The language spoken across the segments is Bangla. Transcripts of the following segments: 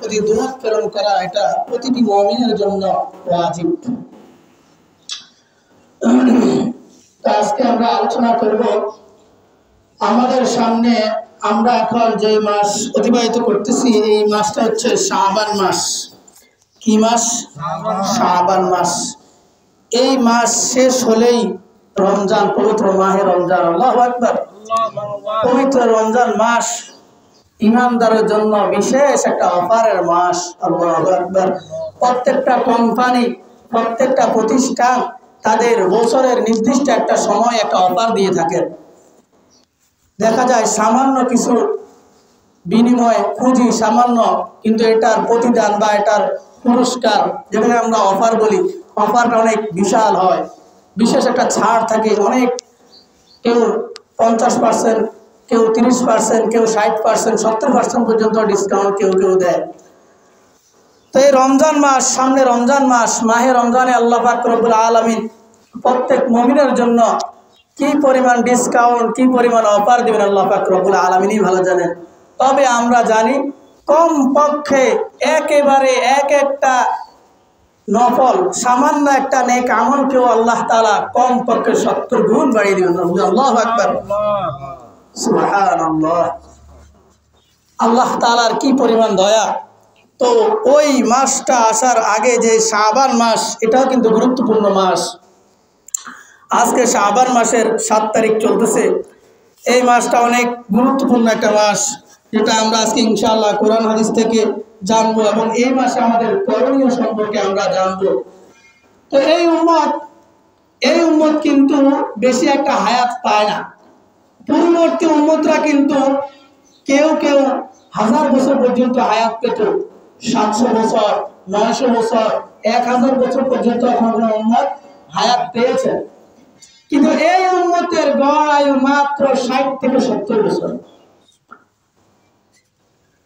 প্রতি দুরূদ প্রেরণ করা এটা প্রতিটি মুমিনের জন্য ওয়াজিব। আজকে আমরা আলোচনা করব আমাদের সামনে আমরা এখন যে মাস অতিবাহিত করতেছি এই মাসটা হচ্ছে শাবান মাস। কি মাস? শাবান মাস। এই মাস শেষ হলেই রমজান, পবিত্র মাহে রমজান। আল্লাহু আকবার। পবিত্র রমজান মাস ইমানদারের জন্য বিশেষ একটা অফারের মাস। আল্লাহু আকবার। প্রত্যেকটা কোম্পানি, প্রত্যেকটা প্রতিষ্ঠান তাদের বছরের নির্দিষ্ট একটা সময় একটা অফার দিয়ে থাকে। দেখা যায় সামান্য কিছু বিনিময়ে পুঁজি সামান্য, কিন্তু এটার প্রতিদান বা এটার পুরস্কার, যেটাকে আমরা অফার বলি, অফারটা অনেক বিশাল হয়। বিশেষ একটা ছাড় থাকে, অনেক, কেউ 50%, কেউ 30%, কেউ 60%, 70% পর্যন্ত ডিসকাউন্ট কেউ কেউ দেয়। তো এই রমজান মাস, সামনে রমজান মাস, মাহে রমজানে আল্লাহ পাক রব্বুল আলামিন প্রত্যেক মুমিনের জন্য কি পরিমাণ ডিসকাউন্ট, কি পরিমাণ অফার দিবেন আল্লাহ পাক রব্বুল আলামিনই ভালো জানেন। তবে আমরা জানি কম পক্ষে একেবারে একটা নফল সামান্য একটা নেক আমলকেও আল্লাহ তাআলা কম পক্ষে 70 গুণ বাড়িয়ে দিবেন। আল্লাহু আকবার, সুবহানাল্লাহ। আল্লাহ তাআলার কি পরিমাণ দয়া। তো ওই মাসটা আসার আগে যে শাবান মাস, এটাও কিন্তু গুরুত্বপূর্ণ মাস। আজকে শাবান মাসের 7 তারিখ চলতেছে। এই মাসটা অনেক গুরুত্বপূর্ণ একটা মাস, যেটা আমরা আজকে ইনশাআল্লাহ কোরআন হাদিস থেকে জানবো এবং এই মাসে আমাদের করণীয় সম্পর্কে আমরা জানবো। তো এই উম্মত কিন্তু বেশি একটা হায়াত পায় না। পূর্ববর্তী উম্মতরা কিন্তু কেউ 1000 বছর পর্যন্ত হায়াত পেত, 700 বছর, 900 বছর, 1000 বছর পর্যন্ত উম্মত হায়াত পেয়েছে। কিন্তু এই উম্মতের গড় আয়ু মাত্র 60 থেকে 70 বছর।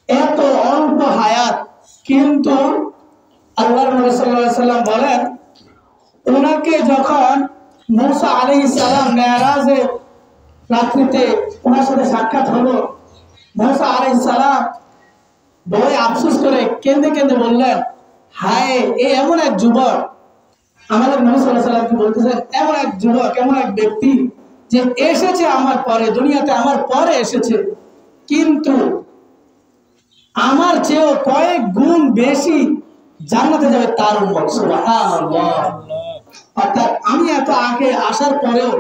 এত অল্প হায়াত, কিন্তু আল্লাহর নবী সাল্লাল্লাহু আলাইহি সাল্লাম বলেন, ওনাকে যখন মুসা আলাইহিস সালাম মেরাজে রাত্রিতে ওনার সাথে সাক্ষাৎ হলো, মুসা আলাইহিস সালাম বড় আফসোস করে কেঁদে কেঁদে বললেন, হায়, এই এমন এক যুবক। আমাদের নবী সাল্লাল্লাহু আলাইহি সাল্লাম বলতেছেন, এমন এক যুবক, এমন এক ব্যক্তি যে এসেছে আমার পরে, দুনিয়াতে আমার পরে এসেছে, কিন্তু আমার চেয়েও কয়েক গুণ বেশি জান্নাতে যাবে তার উম্মত। সুবহানাল্লাহ। অর্থাৎ আমি এত আগে আসার পরেও,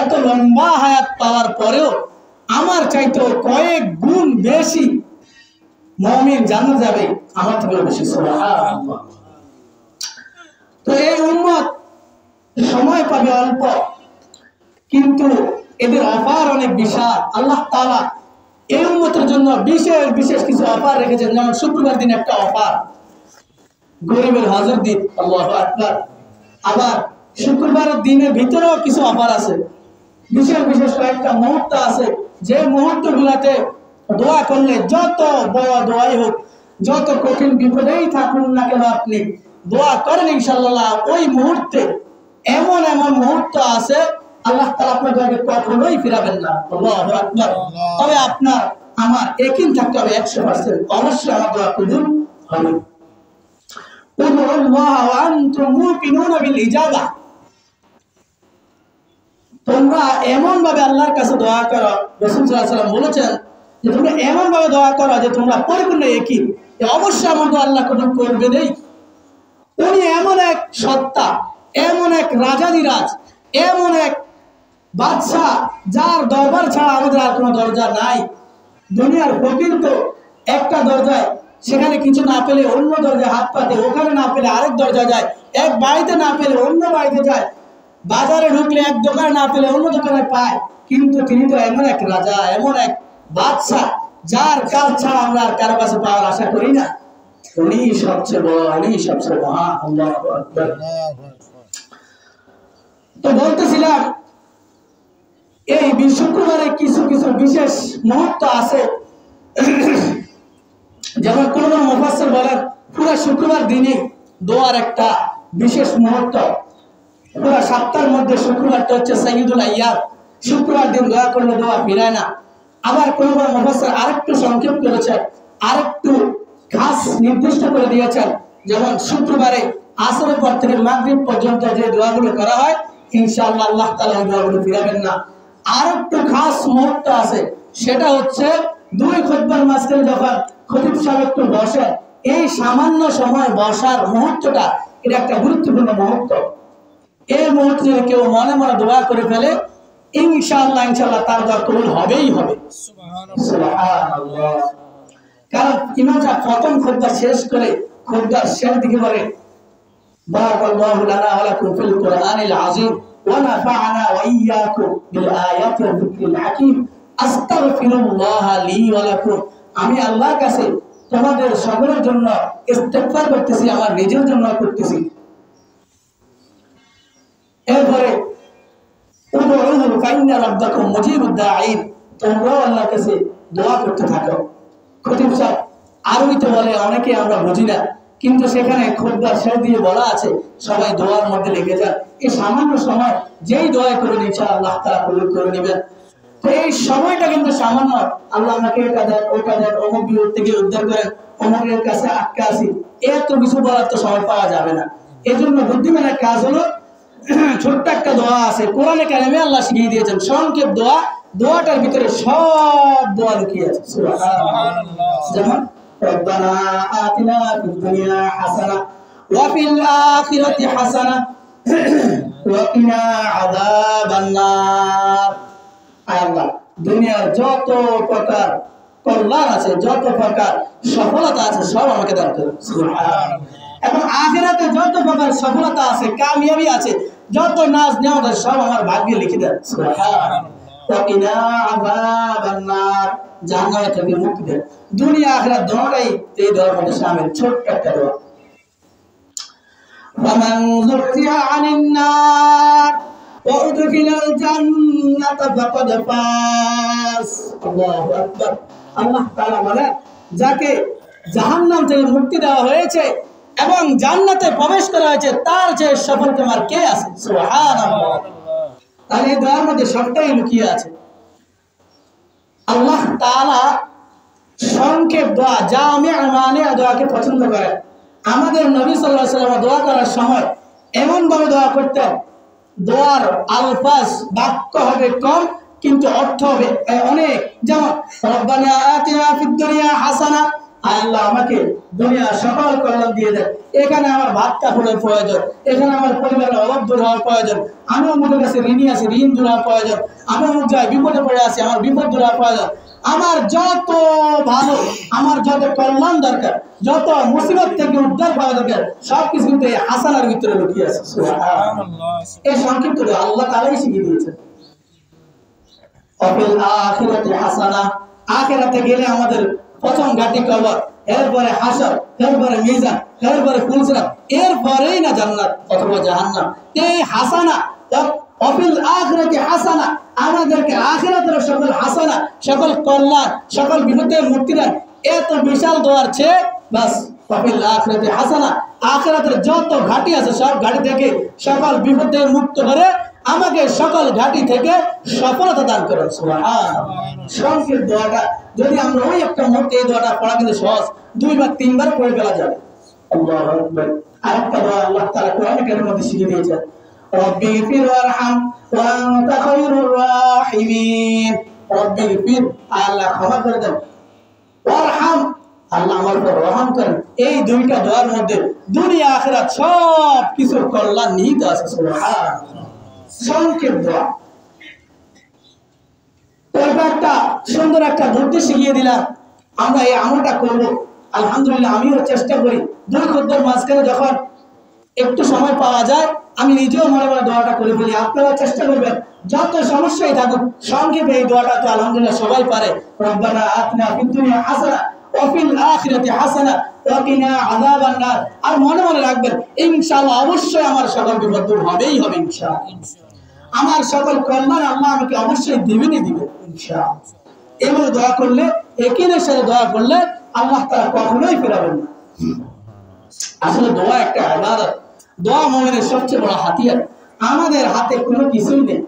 এত লম্বা হায়াত পাওয়ার পরেও আমার চাইতেও কয়েক গুণ বেশি মুমিন জান্নাত যাবে আমার থেকেও বেশি। সুবহানাল্লাহ। তো এই উম্মত সময় পাবে অল্প, কিন্তু এদের অফার অনেক বিশাল। আল্লাহ তাআলা এই উম্মতের জন্য বিশেষ বিশেষ কিছু অফার রেখেছেন। যেমন শুক্রবার দিন একটা অফার, গরিবের হজর দিন। আল্লাহু আকবার। আবার শুক্রবারের দিনের ভিতরেও কিছু অফার আছে। বিশেষ বিশেষ কয়েকটা মুহূর্ত আছে, যে মুহূর্তগুলোতে দোয়া করলে, যত বড় দোয়াই হোক, যত কঠিন বিপদেই থাকুন না কেন, আপনি দোয়া করেন ইনশাআল্লাহ, ওই মুহূর্তে এমন মুহূর্ত আছে আল্লাহ তাআলা আপনার দোয়াকে কখনোই ফিরাবেন না। আল্লাহু আকবার। তবে আপনার আমার ইয়াকিন থাকতে হবে 100%, অবশ্যই আমার দোয়া কবুল হবে। উদউল্লাহ ওয়া আনতুম মুকিনুনা বিল ইজাবা। তোমরা এমন ভাবে আল্লাহর কাছে দোয়া করো, রাসূল সাল্লাল্লাহু আলাইহি ওয়াসাল্লাম বলেছেন যে তোমরা এমন ভাবে দোয়া করো যে তোমরা পরিপূর্ণ ইয়াকিন যে অবশ্যই আমার দোয়া আল্লাহ কবুল করবেনই। উনি এমন এক সত্তা, এমন এক রাজাধিরাজ, এমন এক বাদশাহ, যার দরবার ছাড়া আমাদের আর কোনো দরজা নাই। দুনিয়ার ফকির তো একটা দরজায়, সেখানে কিছু না পেলে অন্য দরজায় হাত পাতে, ওখানে না পেলে আরেক দরজা যায়, এক বাড়িতে না পেলে অন্য বাড়িতে যায়, বাজারে ঢুকলে এক দোকানে না পেলে অন্য দোকানে পায়। কিন্তু তিনি তো এমন এক রাজা, এমন এক বাদশাহ, যার কাজ ছাড়া আমরা আর কারো কাছে পাওয়ার আশা করি না। উনি সবচেয়ে বড়, উনি সবচেয়ে মহান। আল্লাহু আকবার। তো বলতেছিলাম, এই শুক্রবারে কিছু কিছু বিশেষ মুহূর্ত আছে। যেমন কোন কোন মুফাসসির বলেন, পুরো শুক্রবার দিনে দোয়ার একটা বিশেষ মুহূর্ত। পুরো সপ্তাহের মধ্যে শুক্রবারটা হচ্ছে সাইয়্যিদুল আইয়াম। শুক্রবার দিন দোয়া করলে দোয়া ফিরায় না। আবার কোন কোন মুফাসসির আরেকটু সংক্ষেপ করেছে, আরেকটু খাস নির্দিষ্ট করে দিয়েছেন, যেমন শুক্রবারে আসরের পর থেকে মাগরিব পর্যন্ত যে দোয়াগুলো করা হয়, ইনশাআল্লাহ আল্লাহ তাআলা ওই দোয়াগুলো ফিরাবেন না। আর একটু খাস মুহূর্ত আছে, সেটা হচ্ছে দুই খুতবার মাঝখানে যখন খতিব সাহেব একটু বসেন, এই সামান্য সময় বসার মুহূর্তটা এটা একটা গুরুত্বপূর্ণ মুহূর্ত। এই মুহূর্তে যদি কেউ মনে মনে দোয়া করে ফেলে, ইনশাআল্লাহ তার দোয়া কবুল হবেই হবে। সুবহানাল্লাহ। কারণ ইমাম সাহেব প্রথম খুতবা শেষ করে খুতবার শেষ দিকে বলে, বারাকাল্লাহু লানা ওয়া লাকুম ফিল কুরআনিল আযীম ওয়া নাফা'না ওয়া ইয়্যাকুম বিল আয়াতি ওয়া যিকরিল হাকীম, আস্তাগফিরুল্লাহ লি ওয়া লাকুম। আমি আল্লাহর কাছে তোমাদের সকলের জন্য ইস্তিগফার করতেছি, আমার নিজের জন্য করতেছি। এরপরে উদউহু ফাইন্না রাব্বাকুম মুজিবুদ দাঈন, তোমরা আল্লাহর কাছে দোয়া করতে থাকো। খতিব সাহেব আরবিতে বলে, অনেকে আমরা বুঝি না, কিন্তু সেখানে খুতবার শেষ দিয়ে বলা আছে সবাই দোয়ার মধ্যে লেগে যান। এই সামান্য সময় যেই দোয়া করেন ইনশাআল্লাহ আল্লাহ তাআলা কবুল করে নেবেন। তো এই সময়টা কিন্তু সামান্য, আল্লাহ আমাকে এটা দেন ওটা দেন, অমুক বিপদ থেকে উদ্ধার করেন, অমুকের কাছে আটকে আসি, এত কিছু বলার তো সময় পাওয়া যাবে না। এই জন্য বুদ্ধিমানের কাজ হলো, ছোট্ট একটা দোয়া আছে কোরআনে কারিমে আল্লাহ শিখিয়ে দিয়েছেন, সংক্ষেপ দোয়া, দোয়াটার ভিতরে সব দোয়া লুকিয়ে আছে। সুবহানাল্লাহ। যেমন রব্বানা আতিনা ফিদ দুনিয়া হাসানা ওয়া ফিল আখিরাতি হাসানা ওয়া কিনা আযাবান নার। আল্লাহ দুনিয়ার যত প্রকার কল্যাণ আছে, যত প্রকার সফলতা আছে, সব আমাকে দান করুন। সুবহানাল্লাহ। এবং আখিরাতে যত প্রকার সফলতা আছে, কামিয়াবি আছে, যত নাজ নেওয়াত আছে, সব আমার ভাগ্যে লিখে দেন। সুবহানাল্লাহ। ওয়া কিনা আযাবান নার, জাহান্নাম থেকে মুক্তি দেন। দুনিয়া আখিরাত দুটোই এই দোয়ার মধ্যে শামিল, ছোট্ট একটা দোয়া। ومن زحزح عن النار وأدخل الجنة فقد فاز। الله أكبر। আল্লাহ তাআলা বলেন, যাকে জাহান্নাম থেকে মুক্তি দেওয়া হয়েছে এবং জান্নাতে প্রবেশ করা হয়েছে, তার যে সফলকাম আর কে আছে? সুবহানাল্লাহ। তাহলে এই দোয়ার মধ্যে সবটাই লুকিয়ে আছে। আল্লাহ তাআলা সংক্ষেপ দোয়া, জামি' মানে দোয়াকে পছন্দ করেন। আমাদের নবী সাল্লাল্লাহু আলাইহি ওয়াসাল্লাম দোয়া করার সময় এমন ভাবে দোয়া করতেন, দোয়ার আলফাজ বাক্য হবে কম কিন্তু অর্থ হবে অনেক। যেমন রব্বানা আতিনা ফিদ দুনিয়া হাসানা, আল্লাহ আমাকে দুনিয়া সকল কল্যাণ দিয়ে দেন। এখানে আমার ভাত কাপড়ের প্রয়োজন, এখানে আমার পরিবারের অভাব দূর হওয়ার প্রয়োজন, আমি অমুকের কাছে ঋণী আছি, ঋণ দূর হওয়ার প্রয়োজন, আমি অমুক জায়গায় বিপদে পড়ে আছি, আমার বিপদ দূর হওয়ার প্রয়োজন। আমার যত ভালো, আমার যত কল্যাণ দরকার, যত মুসিবত থেকে উদ্ধার পাওয়া দরকার, সবকিছু কিন্তু এই হাসানার ভিতরে লুকিয়ে আছে। সুবহানাল্লাহ। এই সংক্ষিপ্ত আল্লাহ তাআলাই শিখিয়ে দিয়েছেন। অফিল আখিরাতি হাসানা, আখিরাতে গেলে আমাদের প্রথম ঘাটি কবর, এরপরে হাসর, এরপরে মিজান, এরপরে ফুলসিরাত, এরপরেই না জান্নাত অথবা জাহান্নাম। এই হাসানা, অফিল আখিরাতি হাসানা, আমাদেরকে আখিরাতের সকল হাসানা, সকল কল্যাণ, সকল বিপদের মুক্তি দেন। এত বিশাল দোয়ার চেয়ে বাস অফিল আখিরাতি হাসানা, আখিরাতের যত ঘাটি আছে সব ঘাটি থেকে সকল বিপদের মুক্ত করে আমাকে সকল ঘাটি থেকে সফলতা দান করেন। সুবহানাল্লাহ। সংক্ষেপ দোয়াটা যদি আমরা ওই একটা মুহূর্তে এই দোয়াটা পড়া কিন্তু সহজ, 2 বা 3 বার পড়ে ফেলা যাবে। আল্লাহু আকবার। আরেকটা দোয়া আল্লাহ তাআলা কোরআনে কারীমের মধ্যে শিখিয়ে দিয়েছেন, রব্বি ফির ওয়ারহাম ওয়া আনতা খায়রুর রাহিমিন। রব্বি ফির, আল্লাহ ক্ষমা করে দেন, ওয়ারহাম, আল্লাহ আমার উপর রহম করেন। এই দুইটা দোয়ার মধ্যে দুনিয়া আখিরাত সব কিছুর কল্যাণ নিহিত আছে। সুবহানাল্লাহ। সংক্ষেপ দোয়া। একটা সুন্দর একটা বুদ্ধি শিখিয়ে দিলাম, আমরা এই আমলটা করবো। আলহামদুলিল্লাহ, আমিও চেষ্টা করি 2 খুতবার মাঝখানে যখন একটু সময় পাওয়া যায়, আমি নিজেও মনে মনে দোয়াটা করে ফেলি। আপনারা চেষ্টা করবেন যত সমস্যাই থাকুক সংক্ষেপে এই দোয়াটা তো আলহামদুলিল্লাহ সবাই পারে। রব্বানা আতিনা ফিদ দুনিয়া হাসানা ওয়া ফিল আখিরাতি হাসানা ওয়া কিনা আযাবান নার। আর মনে মনে রাখবেন, ইনশাআল্লাহ অবশ্যই আমার সকল বিপদ দূর হবেই হবে। ইনশাআল্লাহ আমার সকল কল্যাণ আল্লাহ আমাকে অবশ্যই দিবেনই দিবেন। ইনশাআল্লাহ এভাবে দোয়া করলে, একিনের সাথে দোয়া করলে আল্লাহ তাআলা কখনোই ফেরাবেন না। আসলে দোয়া একটা ইবাদত, দোয়া মুমিনের সবচেয়ে বড় হাতিয়ার। আমাদের হাতে কোনো কিছুই নেই,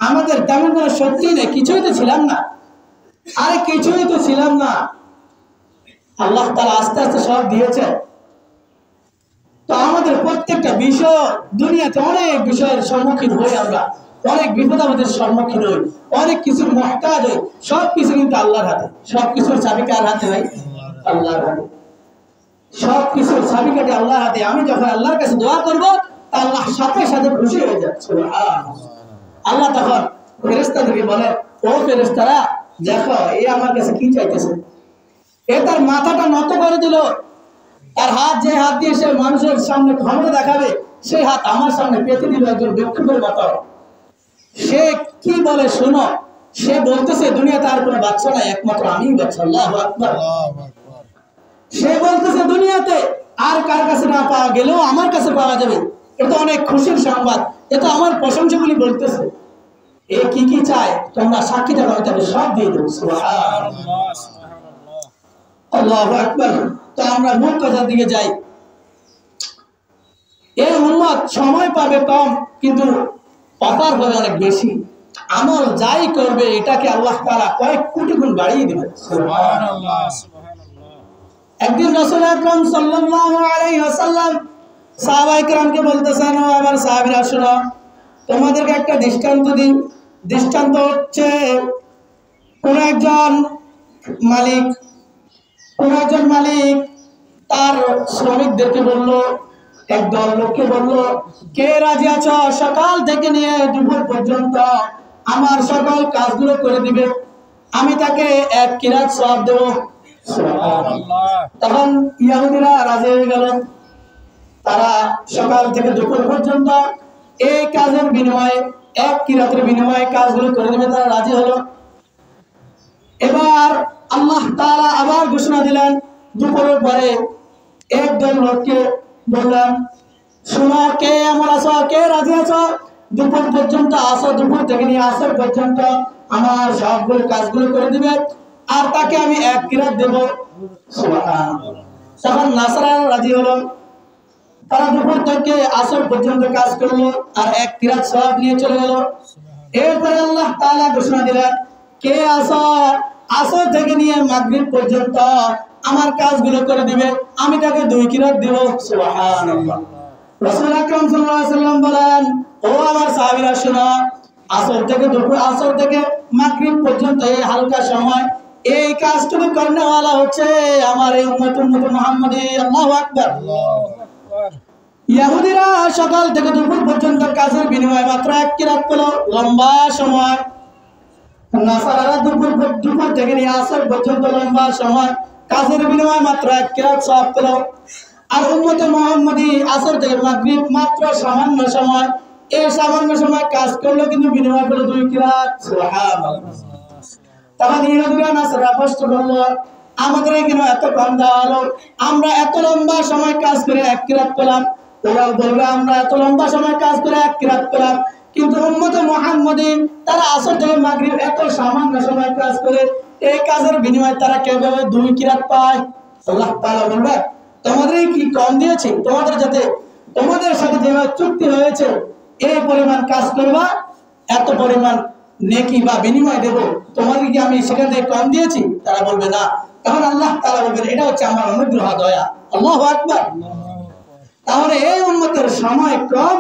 আমাদের তেমন কোনো শক্তি নেই, কিছুই তো ছিলাম না। আরে কিছুই তো ছিলাম না, আল্লাহ তাআলা আস্তে আস্তে সব দিয়েছে। তো আমাদের প্রত্যেকটা বিষয় দুনিয়াতে অনেক বিষয়ের সম্মুখীন হই, আমরা অনেক বিপদ আমাদের সম্মুখীন হই, অনেক কিছুর মুহতাজ হই। সবকিছু কিন্তু আল্লাহর হাতে, সবকিছুর চাবি কার হাতে ভাই? আল্লাহর হাতে। সবকিছুর চাবিকাঠি আল্লাহর হাতে। আমি যখন আল্লাহর কাছে দোয়া করব, আল্লাহ সাথে সাথে খুশি হয়ে যাচ্ছে। আল্লাহ তখন ফেরেশতাদেরকে বলে, ও ফেরেশতারা দেখো এ আমার কাছে কি চাইতেছে। এ তার মাথাটা নত করে দিল, তার হাত, যে হাত দিয়ে সে মানুষের সামনে ক্ষমতা দেখাবে, সেই হাত আমার সামনে পেতে দিল একজন ব্যক্তির মতো। সে কি বলে শোনো, সে বলতেছে দুনিয়াতে আর কোনো বাচ্চা নাই, একমাত্র আমিই বাচ্চা। আল্লাহু আকবার। সে বলতেছে দুনিয়াতে আর কার কাছে না পাওয়া গেলেও আমার কাছে পাওয়া যাবে। এটা অনেক খুশির সংবাদ, এটা আমার প্রশংসাগুলি বলতেছে। এ কি কি চায় তোমরা সাক্ষী থাকো, তাকে সব দিয়ে দেবো। সুবহানাল্লাহ, আল্লাহু আকবার। তো আমরা মূল কথার দিকে যাই। এই উম্মত সময় পাবে কম, কিন্তু অপার হবে অনেক বেশি। আমল যাই করবে এটাকে আল্লাহ তাআলা কয়েক কোটি গুণ বাড়িয়ে দিবেন। সুবহানাল্লাহ, সুবহানাল্লাহ। একদিন রাসূল আকরাম সাল্লাল্লাহু আলাইহি ওয়াসাল্লাম সাহাবায়ে কেরামকে বলতেছেন, ও আমার সাহাবীরা শোনো, তোমাদেরকে একটা দৃষ্টান্ত দিই। দৃষ্টান্ত হচ্ছে কোন একজন মালিক তার শ্রমিকদেরকে বলল, একদল লোককে বলল, কে রাজি আছো সকাল থেকে নিয়ে দুপুর পর্যন্ত আমার সকল কাজগুলো করে দিবে, আমি তাকে এক কিরাত সওয়াব দেব। সুবহানাল্লাহ। তখন ইহুদিরা রাজি হয়ে গেল। তারা সকাল থেকে দুপুর পর্যন্ত এই কাজের বিনিময়ে, এক কিরাতের বিনিময়ে কাজগুলো করে দেবে, তারা রাজি হলো। এবার আল্লাহ তাআলা আবার ঘোষণা দিলেন, দুপুরের পরে একদল লোককে বললেন, শোনো, কে এমন আছো, কে রাজি আছো দুপুর পর্যন্ত আসো, দুপুর থেকে নিয়ে আসর পর্যন্ত আমার সবগুলো কাজগুলো করে দিবে, আর তাকে আমি এক কিরাত দেব। সুবহানাল্লাহ। তখন নাসারারা রাজি হলো। তারা দুপুর থেকে আসর পর্যন্ত কাজ করলো আর এক কিরাত সওয়াব নিয়ে চলে গেল। এরপরে আল্লাহ তাআলা ঘোষণা দিলেন, কে আসো আসর থেকে নিয়ে মাগরিব পর্যন্ত আমার কাজগুলো করে দিবে, আমি তাকে 2 কিরাত দেব। সুবহানাল্লাহ। রাসূল আকরাম সাল্লাল্লাহু আলাইহি ওয়াসাল্লাম বলেন, ও আমার সাহাবীরা শোনো, আসর থেকে মাগরিব পর্যন্ত এই হালকা সময় এই কাজটুকু করনেওয়ালা হচ্ছে আমার এই উম্মত মুহাম্মদী। আল্লাহু আকবার। ইহুদিরা সকাল থেকে দুপুর পর্যন্ত কাজের বিনিময়ে মাত্র এক কিরাত পেল, লম্বা সময়। নাসারারা দুপুর থেকে নিয়ে আসর পর্যন্ত লম্বা সময় কাজের বিনিময়ে মাত্র এক কিরাত সওয়াব পেল। আর উম্মতে মুহাম্মদী আসর থেকে মাগরিব মাত্র সামান্য সময়, এই সামান্য সময় কাজ করলো, কিন্তু বিনিময় পেল 2 কিরাত। সুবহানাল্লাহ। তখন ইহুদিরা নাসারা প্রশ্ন করলো, আমাদের কেন এত কম দেওয়া হলো? আমরা এত লম্বা সময় কাজ করে এক কিরাত পেলাম। ওরা বলবে, আমরা এত লম্বা সময় কাজ করে এক কিরাত পেলাম, কিন্তু উম্মতে মুহাম্মদী তারা আসর থেকে মাগরিব এত সামান্য সময় কাজ করে, এই কাজের বিনিময়ে তারা কিভাবে 2 কিরাত পায়? আল্লাহ তাআলা বলবে, তোমাদের কি কম দিয়েছি? তোমাদের সাথে যেভাবে চুক্তি হয়েছে এই পরিমাণ কাজ করবা, এত পরিমাণ নেকি বা বিনিময় দেব, তোমাদের কি আমি সেখান থেকে কম দিয়েছি? তারা বলবে না। তখন আল্লাহ তাআলা বলবেন, এটা হচ্ছে আমার অনুগ্রহ, দয়া। আল্লাহু আকবার। তাহলে এই উম্মতের সময় কম,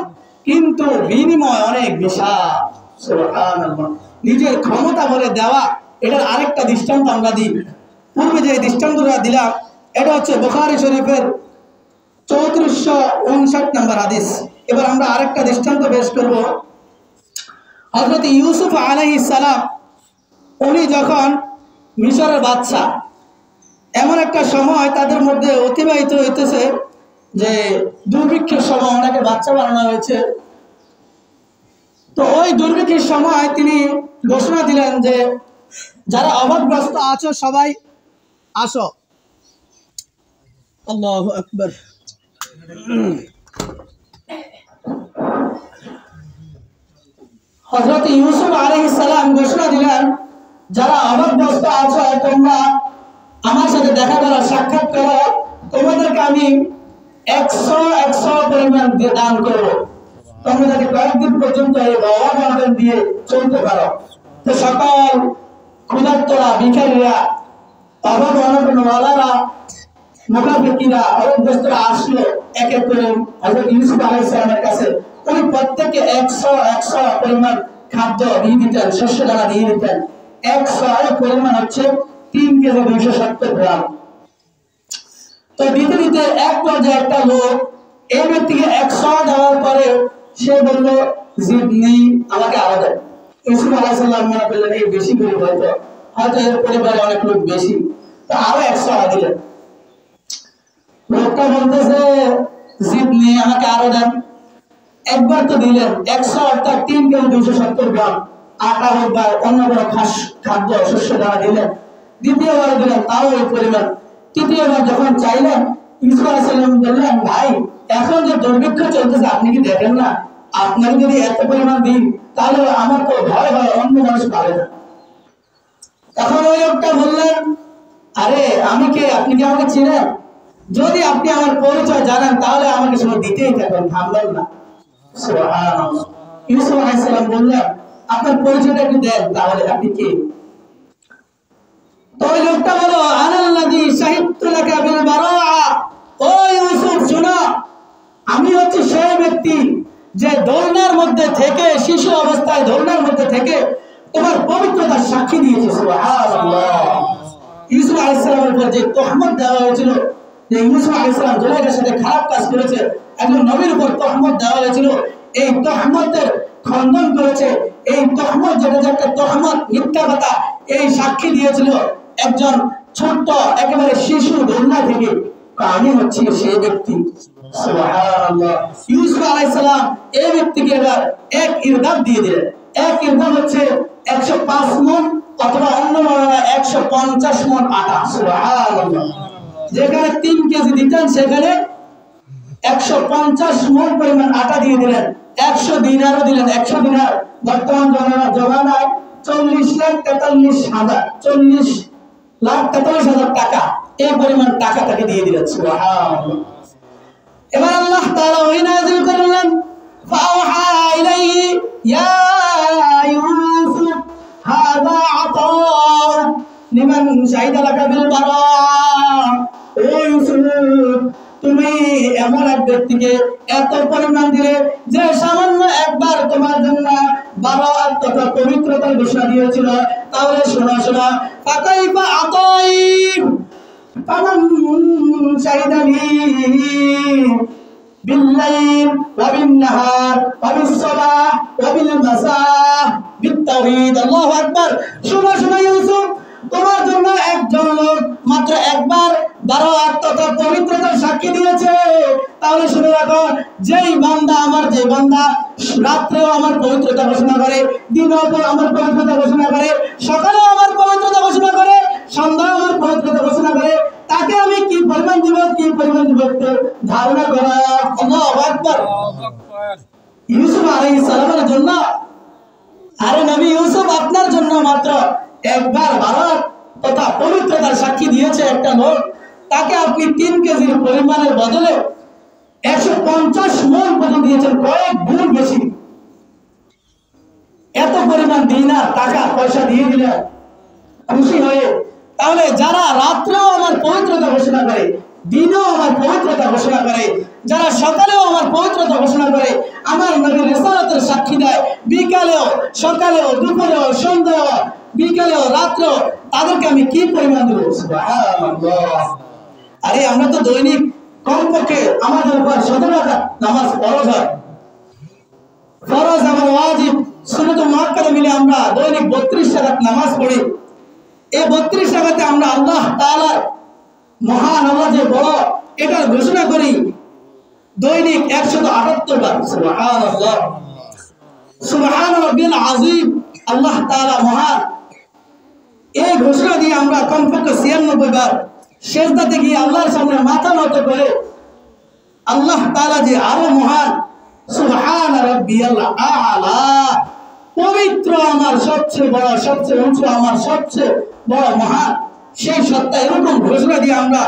কিন্তু বিনিময় অনেক বিশাল। সুবহানাল্লাহ। নিজের ক্ষমতা বলে দেওয়া, এটার আরেকটা দৃষ্টান্ত আমরা দিই। পূর্বে যে দৃষ্টান্তটা দিলাম, এটা হচ্ছে বুখারী শরীফের 3459 নম্বর হাদিস। এবার আমরা আরেকটা দৃষ্টান্ত পেশ করব। হযরত ইউসুফ আলাইহিস সালাম, উনি যখন মিশরের বাদশা, এমন একটা সময় তাদের মধ্যে অতিবাহিত হইতেছে যে দুর্ভিক্ষের সময়, ওনাকে বাচ্চা বানানো হয়েছে। তো ওই দুর্ভিক্ষের সময় তিনি ঘোষণা দিলেন যে যারা অভাবগ্রস্ত আছো সবাই আসো। আল্লাহু আকবার। হযরত ইউসুফ আলাইহিস সালাম ঘোষণা দিলেন, যারা অভাবগ্রস্ত আছো তোমরা আমার সাথে দেখা করো, সাক্ষাৎ করো, তোমাদেরকে আমি 100 পরিমাণ দিয়ে দান করবো। তোমরা যাতে কয়েকদিন পর্যন্ত এই অভাব দিয়ে চলতে পারো। তো সকল ক্ষুধার্তরা, ভিখারীরা অভাব অনটনওয়ালারা মুনাফিকিরা অরবদেশরা আসলো এক এক করে হযরত ইউসুফ আলাইহিস সালামের কাছে। উনি প্রত্যেককে 100 পরিমাণ খাদ্য দিয়ে দিতেন, শস্য দানা দিয়ে দিতেন। 100 এর পরিমাণ হচ্ছে 3 কেজি 270 গ্রাম। তো দিতে দিতে এক পর্যায়ে একটা লোক এই ব্যক্তিকে 100 দেওয়ার পরে সে বলল, জিদনি, আমাকে আরো দেন। ইউসুফ আলাইহিস সালাম মনে করলেন এই বেশি করে হয়তো এর পরিবারে অনেক লোক বেশি, তো আরো 100 দিলেন। লোকটা বলতেছে, জিদনি, আমাকে আরো দেন। একবার তো দিলেন 100 অর্থাৎ 3 কেজি 270 গ্রাম আটা হোক বা অন্য কোনো খাদ্য শস্য দানা দিলেন। দ্বিতীয়বার দিলেন, তাও এই পরিমাণ। তৃতীয়বার যখন চাইলেন, ইউসুফ আলাইহিস সালাম বললেন, ভাই এখন যে দুর্ভিক্ষ চলতেছে আপনি কি দেখেন না, আপনাকে যদি এত পরিমাণ দিই তাহলে আমার তো ভয় হয় অন্য মানুষ পাবে না। তখন ওই লোকটা বললেন, আরে আমি কে, আপনি কি আমাকে চিনেন? যদি আপনি আমার পরিচয় জানেন তাহলে আমাকে শুধু দিতেই থাকবেন, থামবেন না। সুবহানাল্লাহ। ইউসুফ আলাইহিস সালাম বললেন, আপনার পরিচয়টা একটু দেন, তাহলে আপনি কে? তো ওই লোকটা বলো, আনাল্লাযী শাহিদতু লাকা বিল বারাআ। ও ইউসুফ শোনো, আমি হচ্ছে সেই ব্যক্তি যে দোলনার মধ্যে থেকে, শিশু অবস্থায় দোলনার মধ্যে থেকে তোমার পবিত্রতার সাক্ষী দিয়েছে। সুবহানাল্লাহ। ইউসুফ আলাইহিস সালামের উপর যে তহমত দেওয়া হয়েছিল, যে ইউসুফ আলাইহিস সালাম জুলাইখার সাথে খারাপ কাজ করেছে, একজন নবীর উপর তহমত দেওয়া হয়েছিল, এই তহমতের খণ্ডন করেছে। এই তহমত যেটা যে একটা তহমত, মিথ্যা কথা, এই সাক্ষী দিয়েছিল একজন ছোট্ট একেবারে শিশু দোলনা থেকে। আমি হচ্ছি সেই ব্যক্তি। সুবহানাল্লাহ। ইউসুফ আলাইহিস সালাম এই ব্যক্তিকে এবার এক ইরদাদ দিয়ে দিলেন। এক ইরদাদ হচ্ছে 105 মণ অথবা অন্য 150 মণ আটা। সুবহানাল্লাহ। যেখানে 3 কেজি দিতেন সেখানে 150 মণ পরিমাণ আটা দিয়ে দিলেন। 100 দিনারও দিলেন। 100 দিনার বর্তমান জমানায় 40,43,000 টাকা, এই পরিমাণ টাকা তাকে দিয়ে দিলেন। সুবহানাল্লাহ। এবার আল্লাহ তাআলা ওহী নাযিল করলেন, ফাওহা ইলাইহি ইয়া ইউসুফ হাযা আতাউ লিমান শাহিদা লাকা বিল বারা। ও ইউসুফ, তুমি এমন এক ব্যক্তিকে এত পরিমাণ দিলে যে সামান্য একবার তোমার জন্য বারাত তথা পবিত্রতার ঘোষণা দিয়েছিল। তাহলে শোনা ফাকাইফা আতাইব ফামান শাহিদানি বিল্লাইল ওয়া বিন-নাহার ওয়া বিস-সাবাহ ওয়া বিল-মাসা বিত-তাওহীদ। আল্লাহু আকবার। শোনো ইউসুফ, তোমার জন্য একজন লোক মাত্র একবার বারাত তথা পবিত্রতার সাক্ষী দিয়েছে। তাহলে শুনে রাখো, যেই বান্দা রাত্রেও আমার পবিত্রতা ঘোষণা করে, দিনেও আমার পবিত্রতা ঘোষণা করে, সকালেও আমার পবিত্রতা ঘোষণা করে, সন্ধ্যায় আমার পবিত্রতা ঘোষণা করে, তাকে আমি কি পরিমাণ দিব ধারণা করা। আল্লাহু আকবার। ইউসুফ আলাইহিস সালামের জন্য, আরে নবী ইউসুফ আপনার জন্য মাত্র একবার বারাত তথা পবিত্রতার সাক্ষী দিয়েছে একটা লোক, তাকে আপনি 3 কেজির পরিমাণের বদলে 150 মণ পর্যন্ত দিয়েছেন, কয়েক গুণ বেশি। এত পরিমাণ দিনার টাকা পয়সা দিয়ে দিলেন খুশি হয়ে। তাহলে যারা রাত্রেও আমার পবিত্রতা ঘোষণা করে, দিনেও আমার পবিত্রতা ঘোষণা করে, যারা সকালেও আমার পবিত্রতা ঘোষণা করে, আমার নবীর রিসালাতের সাক্ষী দেয়, বিকালেও সকালেও দুপুরেও সন্ধ্যায়ও বিকালেও রাত্রেও, তাদেরকে আমি কি পরিমাণ দেব? সুবহানাল্লাহ। আরে আমরা তো দৈনিক কমপক্ষে আমাদের উপর 17 রাকাত নামাজ ফরজ হয়। ফরজ আমার ওয়াজিব সুন্নাত মুআক্কাদা মিলে আমরা দৈনিক 32 রাকাত নামাজ পড়ি। এই 32 রাকাতে আমরা আল্লাহ তাআলার মহান, আল্লাহ যে বড়, এটা ঘোষণা করি দৈনিক 178 বার। সুবহানাল্লাহ। সুবহান রাব্বিল আযীম, আল্লাহ তাআলা মহান, এই ঘোষণা দিয়ে আমরা কমপক্ষে 96 বার সিজদাতে গিয়ে আল্লাহর সামনে মাথা নত করে আল্লাহ তাআলা যে আরো মহান, সুবহান রাব্বিয়াল আ'লা, পবিত্র আমার সবচেয়ে বড়, সবচেয়ে উঁচু আমার সবচেয়ে বড় মহান, সেই সত্তা, এরকম ঘোষণা দিয়ে আমরা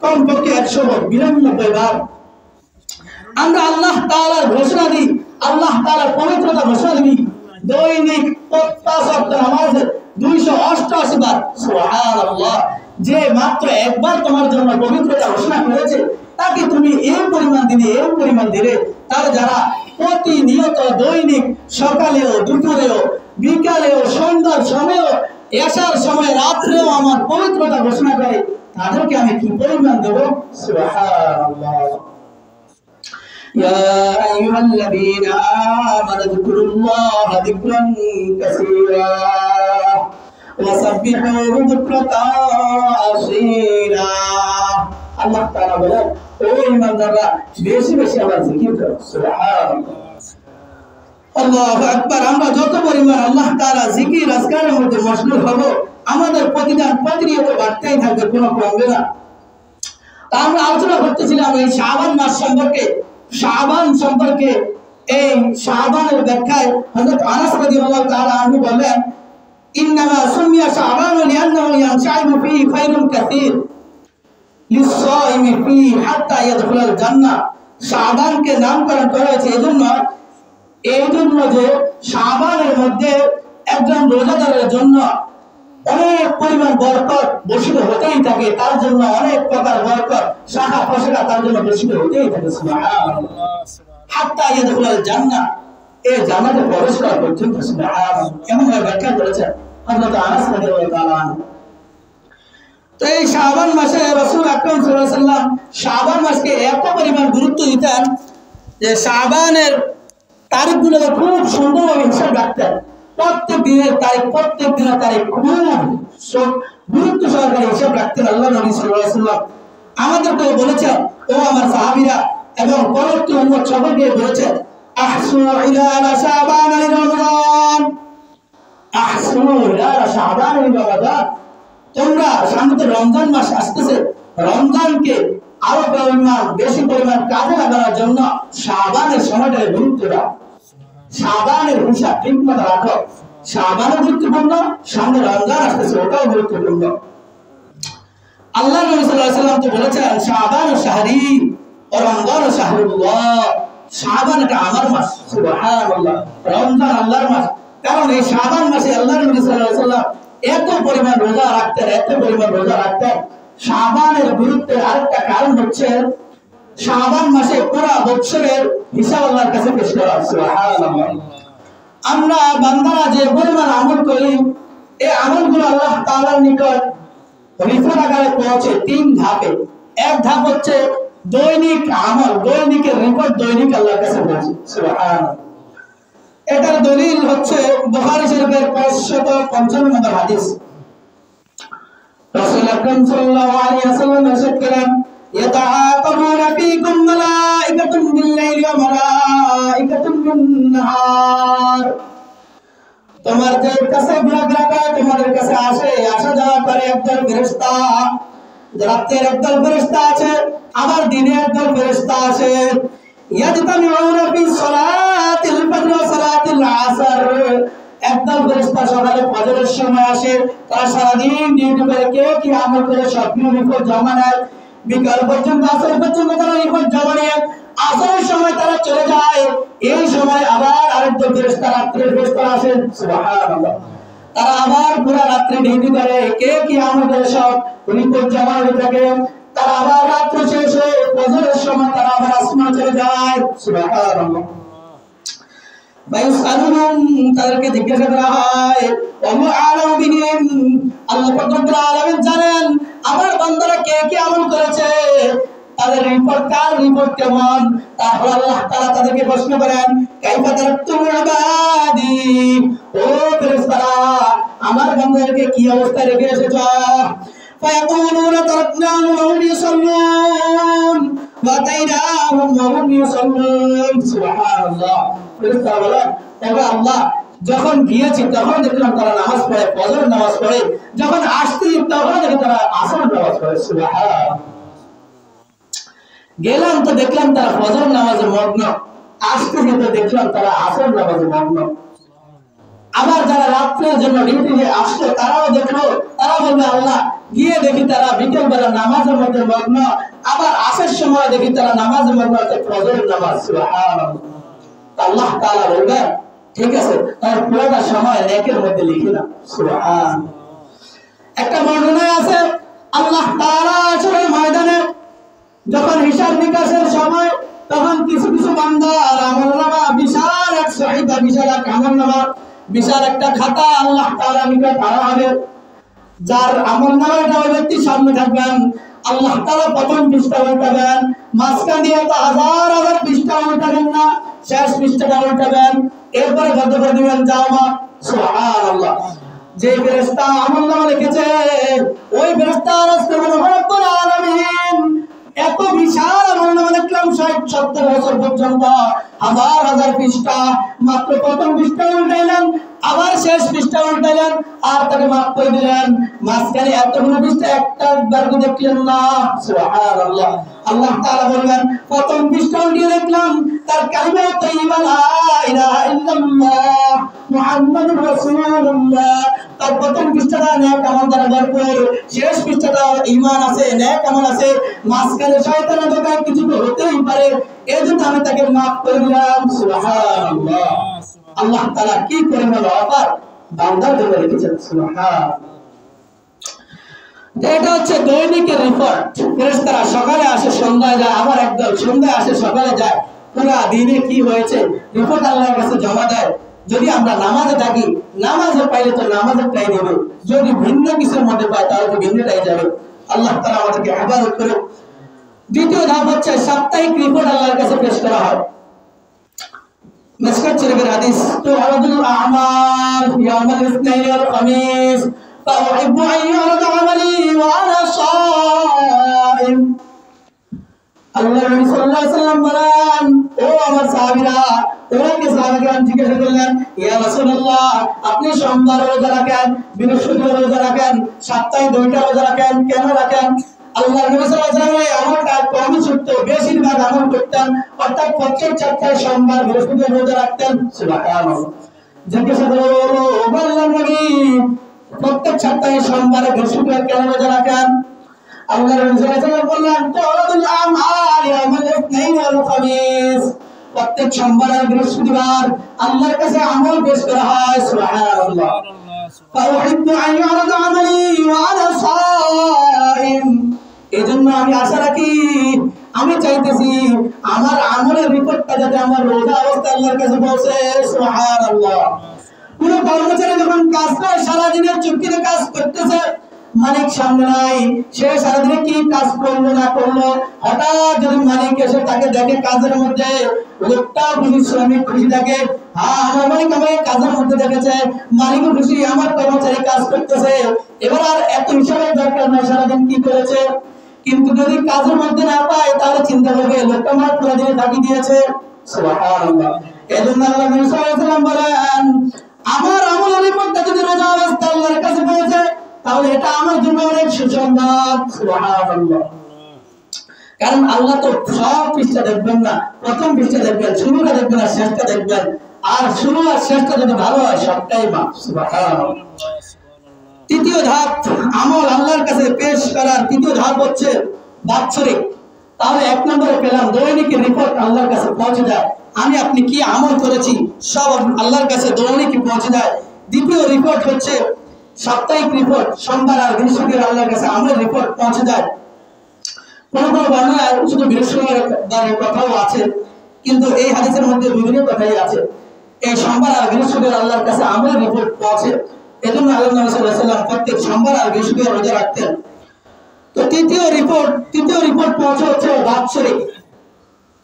কমপক্ষে 192 বার আমরা আল্লাহ তাআলার ঘোষণা দিই, আল্লাহ তাআলার পবিত্রতা ঘোষণা দিই দৈনিক 5 ওয়াক্ত নামাজে 288 বার। সুবহানাল্লাহ। যে মাত্র একবার তোমার জন্য পবিত্রতা ঘোষণা করেছে তাকে তুমি এই পরিমাণ দিলে, তার যারা প্রতিনিয়ত দৈনিক সকালেও দুপুরেও বিকালেও সন্ধ্যার সময়ও এশার সময় রাত্রেও আমার পবিত্রতা ঘোষণা করে, তাদেরকে আমি কি পরিমাণ দেব? সুবহানাল্লাহ। يا أيها الذين آمنوا اذكروا الله ذكرا كثيرا وسبحوه بكرة وأصيلا। আল্লাহ তাআলা বলেন, ও ঈমানদাররা বেশি বেশি আমার জিকির করো। সুবহানাল্লাহ, আল্লাহু আকবার। আমরা যত পরিমাণ আল্লাহ তাআলা জিকির আজকারের মধ্যে মশগুল হব, আমাদের প্রতিদান প্রতিনিয়ত বাড়তেই থাকবে, কোনো কমবে না। আমরা আলোচনা করতেছিলাম এই শাবান মাস সম্পর্কে। শাবান সম্পর্কে এই শাবানের ব্যাখ্যায় হযরত আনাস রাদিয়াল্লাহু তাআলা আনহু বলেন, ইন্নামা সুমিয়া শাবান লিআন্নাহু ইয়ানশাইবু ফীহি খায়রুন কাসীর লিস-সাইমি ফীহি হাত্তা ইয়াদখুলাল জান্নাহ। শাবানকে নামকরণ করা হয়েছে এই জন্য যে শাবানের মধ্যে একজন রোজাদারের জন্য অনেক পরিমাণ বরকত বর্ষিত হতেই থাকে, তার জন্য অনেক প্রকার বরকত শাখা প্রশাখা তার জন্য বর্ষিত হতেই থাকে। সুবহানাল্লাহ, হাত্তা ইয়াদখুলাল জান্নাহ, এই জান্নাতে প্রবেশ করা পর্যন্ত। সুবহানাল্লাহ, এমন ব্যাখ্যা করেছেন হযরত আনাস রাদিয়াল্লাহু তাআলা আনহু। তো এই শাবান মাসে রাসূল আকরাম সাল্লাল্লাহু আলাইহি ওয়াসাল্লাম শাবান মাসকে এত পরিমাণ গুরুত্ব দিতেন যে শাবানের তারিখগুলোকে খুব সুন্দরভাবে হিসাব রাখতেন। প্রত্যেক দিনের তারিখ খুব গুরুত্ব সহকারে হিসাব রাখতেন আল্লাহ নবী সাল্লাল্লাহু আলাইহি ওয়াসাল্লাম। আমাদেরকে বলেছেন, ও আমার সাহাবীরা এবং পরবর্তী উম্মত সকলকে বলেছেন, আহসু ইলা শাবান রমাদান, আহসু ইলা শাবান রমাদান। তোমরা সামনে রমজান মাস আসতেছে, রমজানকে আরো বেশি পরিমাণ কাজে লাগানোর জন্য শাবানের সময়টাকে গুরুত্ব দাও। শাবানের হিসাব ঠিক মতো রাখো। শাবানও গুরুত্বপূর্ণ, সামনে রমজান আসতেছে ওটাও গুরুত্বপূর্ণ। আল্লাহ নবী সাল্লাল্লাহু আলাইহি ওয়াসাল্লাম তো বলেছেন, শাবান শাহরি ওয়া রমজান শাহরুল্লাহ। শাবান এটা আমার মাস। সুবহানাল্লাহ, রমজান আল্লাহর মাস। কারণ এই শাবান মাসে আল্লাহ নবী সাল্লাল্লাহু আলাইহি ওয়াসাল্লাম এত পরিমাণ রোজা রাখতেন। শাবানের গুরুত্বের আরেকটা কারণ হচ্ছে শাবান মাসে পুরা বছরের হিসাব আল্লাহর কাছে পেশ করা। সুবহানাল্লাহ, আমরা বান্দারা যে পরিমাণ আমল করি, এই আমলগুলো আল্লাহ তাআলার নিকট রিপোর্ট আকারে পৌঁছে তিন ধাপে। এক ধাপ হচ্ছে দৈনিক আমল, দৈনিকের রিপোর্ট দৈনিক আল্লাহর কাছে পৌঁছে। সুবহানাল্লাহ, এটার দলিল হচ্ছে বুখারী শরীফের 555 নম্বর হাদিস। রাসূল আকরাম সাল্লাল্লাহু আলাইহি ওয়াসাল্লাম ইরশাদ করেন, ইয়াতাআকাবুনা ফীকুম মালাইকাতুন বিল-লাইলি ওয়া মালাইকাতুন বিন-নাহার। তোমাদের কাছে তোমাদের কাছে আসা যাওয়া করে একদল ফেরেশতা। রাতের একদল ফেরেশতা আছে, আবার দিনে একদল ফেরেশতা আছে। ইয়াজতামিউনা ফি সালাতিল ফজর ওয়া সালাতিল আসর। একদল ফেরেশতা সকালে ফজরের সময় আসে, তারা সারাদিন ডিউটি করে কে কি আমল করে সব রিপোর্ট জমা নেয়। বিকাল পর্যন্ত আসর পর্যন্ত তারা রিপোর্ট জমা নেয়। আসরের সময় তারা চলে যায়। এই সময় আবার আরেকদল ফেরেশতা রাত্রের ফেরেশতা আসেন। সুবহানাল্লাহ, তারা আবার পুরো রাত্রি ডিউটি করে কে কি আমল করে সব রিপোর্ট জমা হয়ে থাকে। তারা আবার রাত্রি শেষ হয়ে ফজরের সময় তারা আবার আসমান চলে যায়। সুবহানাল্লাহ, তাদেরকে জিজ্ঞাসা করা হয়, আল্লাহ পাক রব্বুল আলামিন জানেন আমার বান্দারা কে কি আমল করেছে, তাদের রিপোর্ট কার রিপোর্ট কেমন। তারপর আল্লাহ তাআলা তাদেরকে প্রশ্ন করেন, কাইফা তারাকতুম ইবাদি, ও ফেরেশতারা আমার বান্দাদেরকে কি অবস্থায় রেখে এসেছো। ফায়াকুলুনা তারাকনাহুম ওয়া হুম ইউসাল্লুন ওয়া তাইনাহুম ওয়া হুম ইউসাল্লুন। সুবহানাল্লাহ, ফেরেশতারা বলেন, তবে আল্লাহ যখন গিয়েছি তখন দেখলাম তারা নামাজ পড়ে, ফজর নামাজ পড়ে, যখন আসছি তখন দেখি তারা আসর নামাজ পড়ে। সুবহানাল্লাহ, গেলাম তো দেখলাম তারা ফজর নামাজে মগ্ন, আসতে যেতে দেখলাম তারা আসর নামাজে মগ্ন। আবার যারা রাত্রের জন্য ডিউটিতে আসলো তারাও দেখলো, তারা বলবে আল্লাহ গিয়ে দেখি তারা বিকেল বেলা নামাজের মধ্যে মগ্ন, আবার আসর সময় দেখি তারা নামাজের মগ্ন, ফজরের নামাজ। সুবহানাল্লাহ, আল্লাহ তাআলা বলবেন ঠিক আছে তার পুরোটা সময় নেকের মধ্যে লিখে না। সুবহানাল্লাহ, একটা বর্ণনা আছে আল্লাহ তাআলা আসরের ময়দানে যখন হিসাব নিকাশের সময়, তখন কিছু কিছু বান্দার আমলনামা বিশাল এক সহিফা, বিশাল এক আমলনামা, বিশাল একটা খাতা আল্লাহ তাআলা নিকট আনা হবে। যার আমলনামাটা ওই ব্যক্তির সামনে থাকবেন, আল্লাহ তাআলা প্রথম পৃষ্ঠা উল্টাবেন, মাঝখান দিয়ে তো হাজার হাজার পৃষ্ঠা উল্টাবেন না, শেষ পৃষ্ঠাটা উল্টাবেন, এরপরে বদ্ধ করে দিবেন যাও মা। সুবহানাল্লাহ। যে ফেরেশতা আমলনামা লিখেছে, ওই ফেরেশতা আরজ করবেন রব্বুল আলামিন, এত বিশাল আমলনামা লিখলাম 60-70 বছর পর্যন্ত, হাজার হাজার পৃষ্ঠা, মাত্র প্রথম পৃষ্ঠা উল্টাইলেন, আবার শেষ পৃষ্ঠা উল্টাইলেন, আর তাকে মাফ করে দিলেন। মাঝখানে এতগুলো পৃষ্ঠা একটা বার দেখলেন না। সুবহানাল্লাহ। আল্লাহ তাআলা বলবেন, প্রথম পৃষ্ঠা উল্টিয়ে দেখলাম তার কালিমা তাইয়্যিবা লা ইলাহা ইল্লাল্লাহ মুহাম্মাদুর রাসূলুল্লাহ, তার প্রথম পৃষ্ঠাটা নেক আমল দ্বারা ভরপুর, শেষ পৃষ্ঠাটা ঈমান আছে, নেক আমল আছে, মাঝখানে শয়তানের দোকান কিছু তো হতেই পারে, এজন্য আমি তাকে মাফ করে দিলাম। সুবহানাল্লাহ। আল্লাহ তাআলা কি পরিমাণ অফার বান্দার জন্য রেখেছেন। সুবহানাল্লাহ। এটা হচ্ছে দৈনিকের রিপোর্ট। ফেরেশতারা সকালে আসে সন্ধ্যায় যায়, আবার একদল সন্ধ্যায় আসে সকালে যায়, পুরো দিনে কি হয়েছে রিপোর্ট আল্লাহর কাছে জমা দেয়। যদি আমরা নামাজে থাকি, নামাজে পাইলে তো নামাজেরটাই নেবে, যদি ভিন্ন কিছুর মধ্যে পাই তাহলে তো ভিন্নটাই যাবে। আল্লাহ তাআলা আমাদেরকে হেফাজত করুন। দ্বিতীয় ধাপ হচ্ছে সাপ্তাহিক রিপোর্ট আল্লাহর কাছে পেশ করা হয়। মিসকাত শরীফের হাদিস, তুআরাদুল আ'মাল ইয়াউমাল ইসনাইন ওয়াল খামিস فأحب أن يعرض عملي وأنا صائم। আল্লাহ নবী সাল্লাল্লাহু আলাইহি ওয়াসাল্লাম বলেন, ও আমার সাহাবীরা, ওনাকে সাহাবাগণ জিজ্ঞাসা করলেন, ইয়া রাসূলুল্লাহ, আপনি সোমবার রোজা রাখেন, বৃহস্পতিবার রোজা রাখেন, সপ্তাহে 2টা রোজা রাখেন, কেন রাখেন? আল্লাহ নবী সাল্লাল্লাহু আলাইহি ওয়াসাল্লাম আমলটা কমই ছুটতো, বেশিরভাগ আমল করতেন, অর্থাৎ প্রত্যেক সপ্তাহে সোমবার বৃহস্পতিবার রোজা রাখতেন। সুবহানাল্লাহ। জিজ্ঞাসা করলো, ও আল্লাহর নবী, প্রত্যেক সপ্তাহে সোমবারে বৃহস্পতিবার কেন রোজা রাখেন? আল্লাহ রাসূল সাল্লাল্লাহু আলাইহি ওয়াসাল্লাম বললেন, তুআরাদুল আমাল ইয়াউমাল ইসনাইন ওয়াল খামিস, প্রত্যেক সোমবার আর বৃহস্পতিবার আল্লাহর কাছে আমল পেশ করা হয়। সুবহানাল্লাহ। ফাউহিব্বু আন ইউরাদা আমালি ওয়া আনা সাইম, এজন্য আমি আশা রাখি, আমি চাইতেছি আমার আমলের রিপোর্টটা যাতে আমার রোজা অবস্থায় আল্লাহর কাছে পৌঁছে। সুবহানাল্লাহ। কোন কর্মচারী যখন কাজ করে, সারাদিনের চুক্তিতে কাজ করতেছে, মালিক সামনে নাই, সে সারাদিনে কি কাজ করলো না করলো, হঠাৎ যদি মালিক এসে তাকে দেখে কাজের মধ্যে, লোকটা খুশি, শ্রমিক খুশি থাকে, হ্যাঁ আমার মালিক আমাকে কাজের মধ্যে দেখেছে, মালিকও খুশি, আমার কর্মচারী কাজ করতেছে, এবার আর এত হিসাবের দরকার নাই সারাদিন কি করেছে। কিন্তু যদি কাজের মধ্যে না পায়, তাহলে চিন্তা করবে লোকটা আমার পুরো দিনে ফাঁকি দিয়েছে। সুবহানাল্লাহ। এজন্য আল্লাহ নবী সাল্লাল্লাহু আলাইহি ওয়াসাল্লাম বলেন, আমার আমলের রিপোর্টটা যদি রোজা অবস্থায় আল্লাহর কাছে পৌঁছে, তাহলে এটা আমার জন্য অনেক সুসংবাদ। সুবহানাল্লাহ। কারণ আল্লাহ তো সব পৃষ্ঠা দেখবেন না, প্রথম পৃষ্ঠা দেখবেন, শুরুটা দেখবেন আর শেষটা দেখবেন, আর শুরু আর শেষটা যদি ভালো হয় সবটাই মাফ। সুবহানাল্লাহ। তৃতীয় ধাপ আমল আল্লাহর কাছে পেশ করার তৃতীয় ধাপ হচ্ছে বাৎসরিক। তাহলে 1 নম্বরে পেলাম দৈনিকের রিপোর্ট আল্লাহর কাছে পৌঁছে যায়, আমি আপনি কি আমল করেছি সব আল্লাহর কাছে দৈনিক পৌঁছে যায়। দ্বিতীয় রিপোর্ট হচ্ছে সাপ্তাহিক রিপোর্ট, সোমবার আর বৃহস্পতিবার আল্লাহর কাছে আমলের রিপোর্ট পৌঁছে যায়। কোন কোন বর্ণনায় শুধু বৃহস্পতিবারের কথাও আছে, কিন্তু এই হাদিসের মধ্যে বিভিন্ন কথাই আছে। এই সোমবার আর বৃহস্পতিবার আল্লাহর কাছে আমলের রিপোর্ট পৌঁছে, এজন্য আল্লাহ নবী সাল্লাল্লাহু আলাইহি ওয়াসাল্লাম প্রত্যেক সোমবার আর বৃহস্পতিবার রোজা রাখতেন। তো তৃতীয় রিপোর্ট পৌঁছে হচ্ছে বাৎসরিক।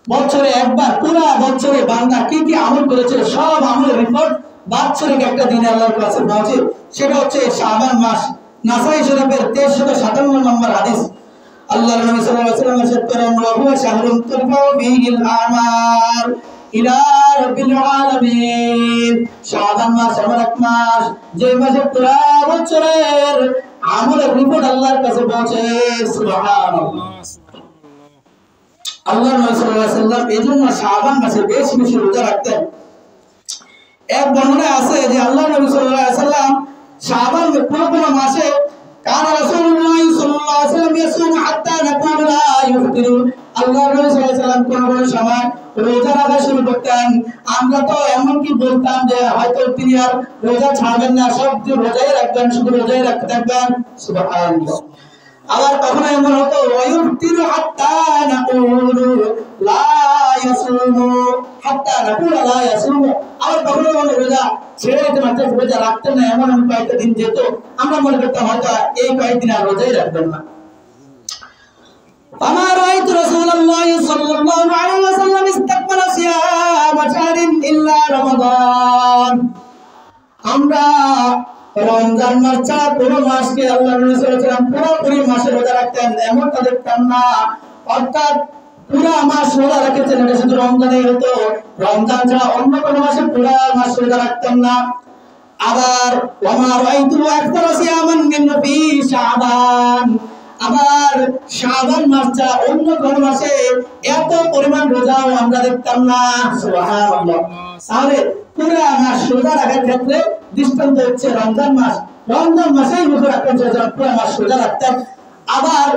বছরে একবার, পুরো বছরে বান্দা কি কি আমল করেছে সব আমলের রিপোর্ট বাৎসরিক একটা দিনে আল্লাহর কাছে পৌঁছে। সেটা হচ্ছে শাবান মাস। নাসাই শরীফের 1357 নম্বর হাদিস। আল্লাহর নবী সাল্লাল্লাহু আলাইহি ওয়াসাল্লাম ইরশাদ করেন, ওয়া হুয়া শাহরুন তুরফাউ ফীহিল আমাল ইলা রাব্বিল আলামিন। শাবান মাস এমন এক মাস, যে মাসে পুরো বছরের আমলের রিপোর্ট আল্লাহর কাছে পৌঁছে। সুবহানাল্লাহ। আল্লাহ নবী সাল্লাল্লাহু আলাইহি ওয়াসাল্লাম এজন্য শাবান মাসে বেশি বেশি রোজা রাখতেন। এক বর্ণনায় আছে যে আল্লাহ নবী সাল্লাল্লাহু আলাইহি ওয়াসাল্লাম শাবান কোন মাসে কান রাসূলুল্লাহ সাল্লাল্লাহু আলাইহি ওয়াসাল্লাম ইয়াসুম হাত্তা নাকুল লা ইফতিরু। আল্লাহ নবী সাল্লাল্লাহু আলাইহি ওয়াসাল্লাম কোন সময় রোজা রাখা শুরু করতেন, আমরা তো এমন কি বলতাম যে হয়তো তিনি আর রোজা ছাড়বেন না, সব রোজাই রাখবেন, শুধু রোজাই রাখতে থাকবেন। সুবহানাল্লাহ। আবার কখনো এমন হতো ওয়ায়ুফতিরু হাত্তা নাকুলু লা ইয়াসুমু হাত্তা নাকুলু লা ইয়াসুমু। আবার কখনো এমন রোজা ছেড়ে দিতে মাত্র রোজা রাখতেন না, এমন কয়েকটা দিন যেত আমরা মনে করতাম হয়তো এই কয়েকদিন আর রোজাই রাখবেন না। فما رأيت رسول الله صلى الله عليه وسلم استقبل صيام شهر إلا رمضان। আমরা রমজান মাস ছাড়া পুরো মাসকে আল্লাহর নবী সাল্লাল্লাহু আলাইহি ওয়াসাল্লাম পুরোপুরি মাসে রোজা রাখতেন এমনটা দেখতাম না। অর্থাৎ পুরো মাস রোজা রাখতেন, এটা শুধু রমজানেই হতো, রমজান ছাড়া অন্য কোনো মাসে পুরো মাস রোজা রাখতেন না। আবার ওয়ামা রাআইতু আকতারা সিয়ামান মিন ফি শাবান, আবার শাবান মাস ছাড়া অন্য কোন মাসে এত পরিমাণ রোজাও আমরা দেখতাম না। সুবহানাল্লাহ। তাহলে পুরো মাস রোজা রাখার ক্ষেত্রে দৃষ্টান্ত হচ্ছে রমজান মাস। রমজান মাসেই রোজা রাখতেন, পুরো মাস রোজা রাখতেন। আবার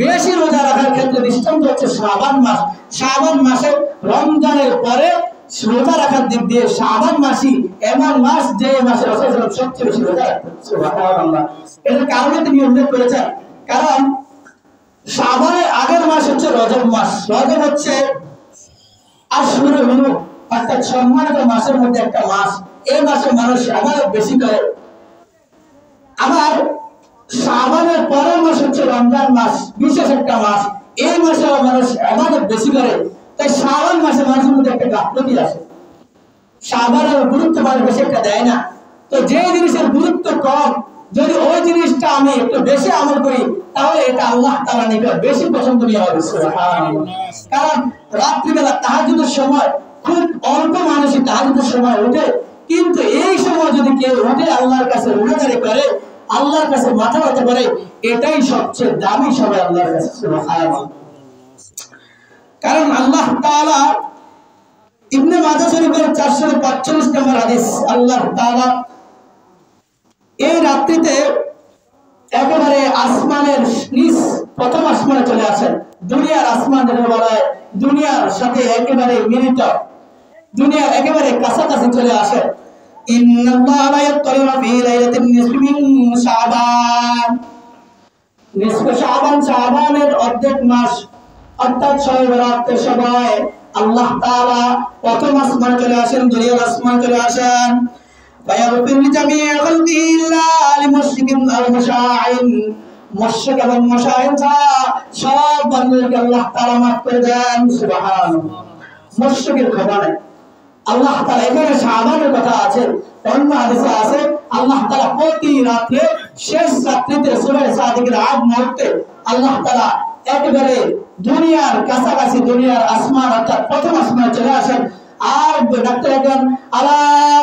বেশি রোজা রাখার ক্ষেত্রে দৃষ্টান্ত হচ্ছে শাবান মাস। শাবান মাসে রমজানের পরে রোজা রাখার দিক দিয়ে শাবান মাসই এমন মাস যে মাসে রাসূলুল্লাহ সবচেয়ে বেশি রোজা রাখতেন। সুবহানাল্লাহ। এর কারণে তিনি উল্লেখ করেছেন, কারণ শাবানের আগের মাস হচ্ছে রজব মাস। রজব হচ্ছে আশহুরুল হুরুম, অর্থাৎ সম্মানিত মাসের মধ্যে একটা মাস। এই মাসে মানুষ ইবাদত বেশি করে। আবার শাবানের পরের মাস হচ্ছে রমজান মাস, বিশেষ একটা মাস। এই মাসে মানুষ ইবাদত বেশি করে, তাই শাবান মাসে মানুষের মধ্যে একটা গাফলতি আসে। শাবানের গুরুত্ব মানুষ বেশি একটা দেয় না। তো যে জিনিসের গুরুত্ব কম, যদি ওই জিনিসটা আমি একটু বেশি আমল করি তাহলে এটা আল্লাহ তাআলার নিকট বেশি পছন্দনীয় হবে। সুবহানাল্লাহ। কারণ রাত্রিবেলা তাহাজ্জুদের সময় খুব অল্প মানুষই তাহাজ্জুদের সময় ওঠে, কিন্তু এই সময় যদি কেউ উঠে আল্লাহর কাছে রোজাদারি করে, আল্লাহর কাছে মাথা নত করে, এটাই সবচেয়ে দামি সময় আল্লাহর কাছে। সুবহানাল্লাহ। কারণ আল্লাহ তাআলা ইবনে মাজাহ শরীফের 445 নম্বর হাদিস, আল্লাহ তাআলা এই রাত্রিতে একেবারে আসমানের নিচ প্রথম আসমানে চলে আসেন। দুনিয়ার আসমান যেটা বলা হয়, দুনিয়ার সাথে একেবারে মিলিত, দুনিয়ার একেবারে কাছাকাছি চলে আসেন। ইন্নাল্লাহা লা ইয়াত্তালিউ ফি লাইলাতিন নিসফি মিন শাবান, নিসফে শাবান, শাবানের অর্ধেক মাস অর্থাৎ শবে বরাতের সময় আল্লাহ তাআলা প্রথম আসমানে চলে আসেন, দুনিয়ার আসমানে চলে আসেন। فيغفر لجميع خلقه إلا لمشرك أو مشاعٍ, মুশরিক এবং মুশাহিন সব বান্দাদেরকে আল্লাহ তাআলা মাফ করে দেন। সুবহানাল্লাহ। মুশরিকের ক্ষমা নাই। আল্লাহ তাআলা এখানে শাবানের কথা আছে, অন্য হাদিসে আছে আল্লাহ তাআলা প্রতি রাতে শেষ রাত্রিতে সূরা সাদিকের আগ মুহূর্তে আল্লাহ তাআলা একেবারে দুনিয়ার কাছাকাছি, দুনিয়ার আসমান অর্থাৎ প্রথম আসমানে চলে আসেন। আর ডাকতে থাকেন, আলা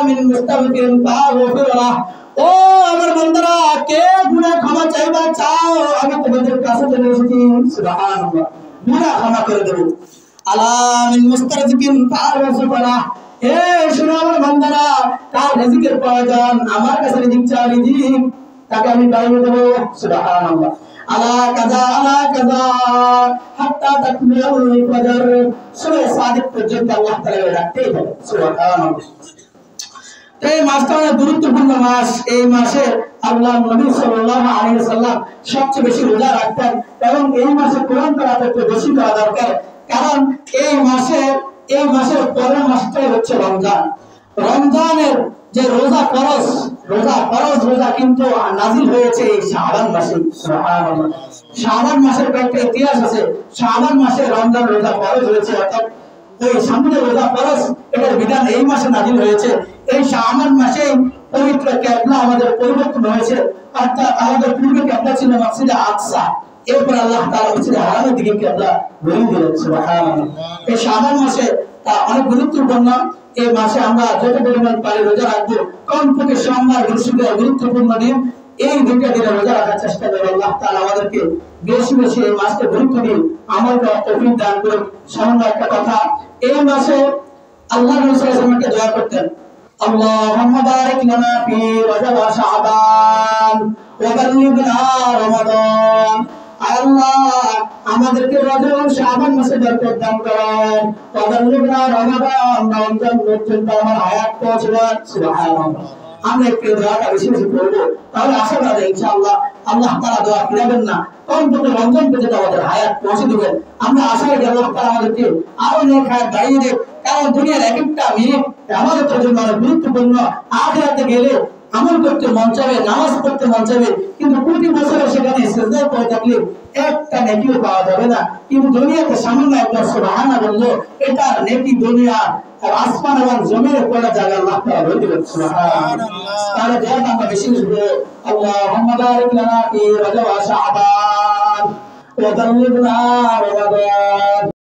মিন মুস্তাগফিরিন ফাগফিরলাহ, ও আমার বান্দারা কে গুনাহ ক্ষমা চাইবা চাও, আমি তোমাদের কাছে চলে এসেছি। সুবহানাল্লাহ। গুনাহ ক্ষমা করে দেব। আলা মিন মুস্তারজিকিন ফাগফিরলাহ, হে শুনো আমার বান্দারা, কার রিজিকের প্রয়োজন আমার কাছে রিজিক চাও, রিজিক তাকে আমি বাড়িয়ে দেব। সুবহানাল্লাহ। আলা কাযা আলা কাযা হাত্তা তাকমিলুল কদর, সূরা সাদিক পর্যন্ত আল্লাহ তাআলা রাখতেই হবে। সুবহানাল্লাহ। এই মাসটা অনেক গুরুত্বপূর্ণ মাস। এই মাসে আল্লাহ নবী সাল্লাল্লাহু আলাইহি ওয়াসাল্লাম সবচেয়ে বেশি রোজা রাখতেন এবং এই মাসে কোরআন তেলাওয়াত একটু বেশি করা দরকার, কারণ এই মাসের পরের মাসটাই হচ্ছে রমজান। রমজানের যে রোজা ফরজ, রোজা কিন্তু নাজিল হয়েছে এই শাবান মাসে। সুবহানাল্লাহ। শাবান মাসের একটা ইতিহাস আছে। শাবান মাসে রমজান রোজা ফরজ হয়েছে, অর্থাৎ ওই সামনে রোজা ফরজ, এটার বিধান এই মাসে নাজিল হয়েছে। এই শাবান মাসে পবিত্র কিবলা আমাদের পরিবর্তন হয়েছে, অর্থাৎ আমাদের পূর্বে কিবলা ছিল মসজিদে আকসা, এরপর আল্লাহ তাআলা মসজিদে হারামের দিকে কিবলা ঘুরিয়ে দিলেন। সুবহানাল্লাহ। এই শাবান মাসে তা অনেক গুরুত্বপূর্ণ। এই মাসে আমরা যত পরিমাণ পারি রোজা রাখবো, কমপক্ষে সোমবার, বৃহস্পতিবার গুরুত্বপূর্ণ দিন, এই দুইটা দিনে রোজা রাখার চেষ্টা করবো। আল্লাহ তাআলা আমাদেরকে বেশি বেশি এই মাসকে গুরুত্ব দিন, আমল করার তৌফিক দান করুন। সামান্য একটা কথা, এই মাসে আল্লাহ নবী সাল্লাল্লাহু আলাইহি ওয়াসাল্লাম দোয়া করতেন, আল্লাহুম্মা বারিক লানা ফি রজব ওয়া শাবান ওয়া বাল্লিগনা রমাদান। আল্লাহ আমাদেরকে রজব ও শাবান মাসে বরকত দান করেন, ওয়া বাল্লিগনা রমাদান, রমজান পর্যন্ত আমার হায়াত পৌঁছে দেন। সুবহানাল্লাহ। আমরা একটু দোয়াটা বেশি বেশি করবো, তাহলে আশা করা যায় ইনশাআল্লাহ আল্লাহ তাআলা দোয়া ফিরাবেন না, অন্তত রমজান পর্যন্ত আমাদের হায়াত পৌঁছে দিবেন। আমরা আশা করি আল্লাহ তাআলা আমাদেরকে আরো নেক হায়াত বাড়িয়ে দেন, কারণ দুনিয়ার এক একটা মিনিট আমাদের জন্য অনেক গুরুত্বপূর্ণ। আখিরাতে গেলে আমল করতে মন চাবে, নামাজ পড়তে মন চাবে, কিন্তু প্রতি বছরে সেখানে সিজদায় পড়ে থাকলে একটা নেকিও পাওয়া যাবে না। কিন্তু দুনিয়াতে সামান্য একবার সুবহানাল্লাহ বললো, এটা নেকি দুনিয়া আর আসমান এবং জমিনের পড়া জায়গা আল্লাহ তাআলা বলে দিবেন সুবহানাল্লাহ। তাহলে দোয়াটা আমরা বেশি বেশি করব, আল্লাহুম্মা বারিক লানা ফি রজব ওয়া শাবান ওয়া বাল্লিগনা রমাদান।